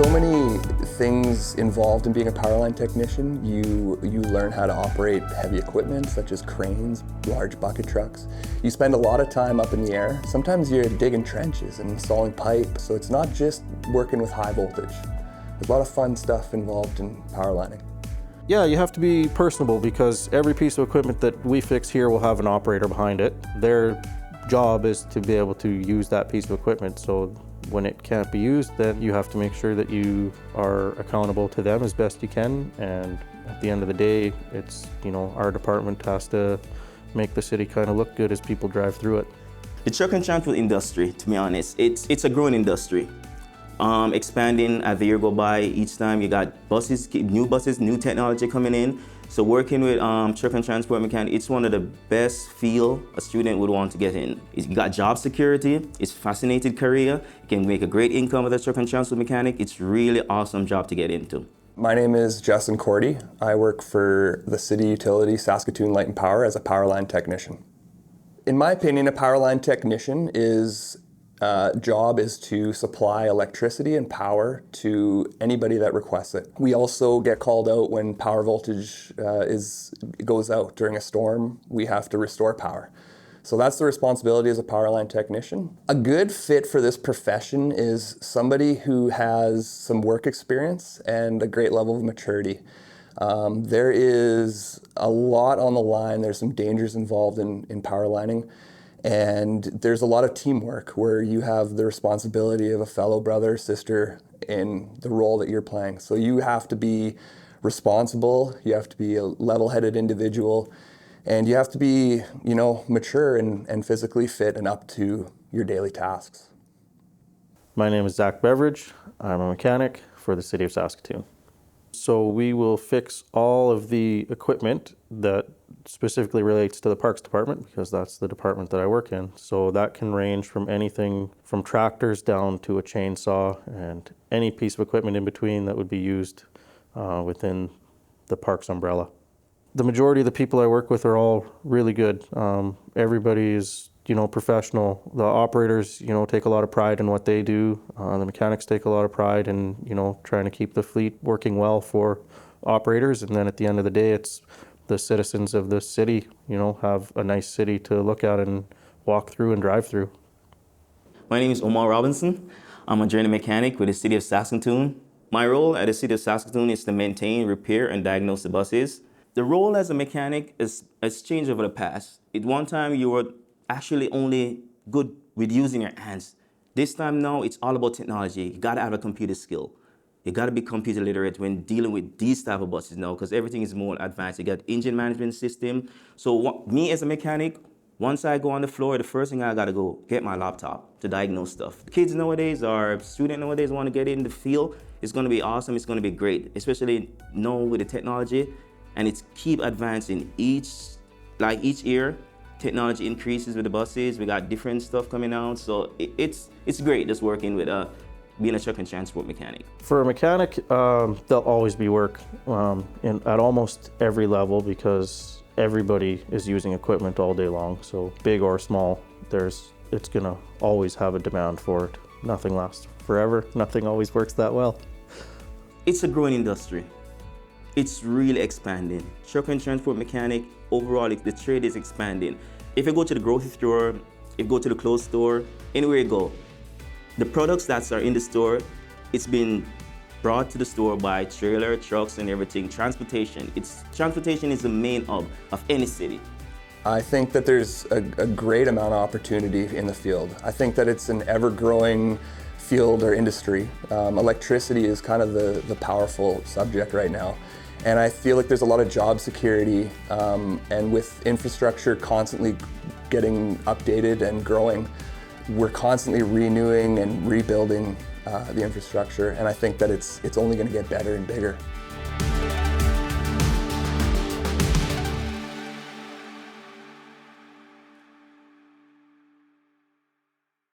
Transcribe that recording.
so many things involved in being a Powerline technician. You learn how to operate heavy equipment such as cranes, large bucket trucks. You spend a lot of time up in the air. Sometimes you're digging trenches and installing pipe, so it's not just working with high voltage. There's a lot of fun stuff involved in powerlining. Yeah, you have to be personable because every piece of equipment that we fix here will have an operator behind it. Their job is to be able to use that piece of equipment. So when it can't be used, then you have to make sure that you are accountable to them as best you can. And at the end of the day, it's, our department has to make the city kind of look good as people drive through it. The truck and transport industry, to be honest, it's a growing industry. Expanding as the year go by. Each time you got buses, new technology coming in. So working with truck and transport mechanic, it's one of the best field a student would want to get in. You got job security, it's a fascinating career, you can make a great income as a truck and transport mechanic. It's really awesome job to get into. My name is Justin Korte. I work for the city utility Saskatoon Light and Power as a Powerline technician. In my opinion, a Powerline technician job is to supply electricity and power to anybody that requests it. We also get called out when power voltage goes out during a storm. We have to restore power. So that's the responsibility as a Powerline technician. A good fit for this profession is somebody who has some work experience and a great level of maturity. There is a lot on the line. There's some dangers involved in powerlining. And there's a lot of teamwork where you have the responsibility of a fellow brother or sister in the role that you're playing. So you have to be responsible, you have to be a level-headed individual, and you have to be, mature and physically fit and up to your daily tasks. My name is Zack Beveridge. I'm a mechanic for the City of Saskatoon. So we will fix all of the equipment that specifically relates to the Parks Department because that's the department that I work in. So that can range from anything from tractors down to a chainsaw and any piece of equipment in between that would be used within the Parks umbrella. The majority of the people I work with are all really good. Everybody is professional. The operators, take a lot of pride in what they do. The mechanics take a lot of pride in, trying to keep the fleet working well for operators. And then at the end of the day, it's the citizens of the city, have a nice city to look at and walk through and drive through. My name is Omar Robinson. I'm a journey mechanic with the City of Saskatoon. My role at the City of Saskatoon is to maintain, repair, and diagnose the buses. The role as a mechanic has changed over the past. At one time, you were actually only good with using your hands. This time now, it's all about technology. You gotta have a computer skill. You gotta be computer literate when dealing with these type of buses now, because everything is more advanced. You got engine management system. So me as a mechanic, once I go on the floor, the first thing I gotta go get my laptop to diagnose stuff. Kids nowadays or students nowadays want to get in the field. It's gonna be awesome. It's gonna be great, especially now with the technology, and it's keep advancing each year. Technology increases with the buses. We got different stuff coming out, so it's great just working with being a truck and transport mechanic. For a mechanic, there'll always be work at almost every level because everybody is using equipment all day long. So big or small, it's gonna always have a demand for it. Nothing lasts forever. Nothing always works that well. It's a growing industry. It's really expanding. Truck and transport mechanic, overall, the trade is expanding. If you go to the grocery store, if you go to the clothes store, anywhere you go, the products that are in the store, it's been brought to the store by trailer, trucks, and everything. Transportation is the main hub of any city. I think that there's a great amount of opportunity in the field. I think that it's an ever-growing field or industry. Electricity is kind of the powerful subject right now. And I feel like there's a lot of job security, and with infrastructure constantly getting updated and growing, we're constantly renewing and rebuilding the infrastructure, and I think that it's only going to get better and bigger.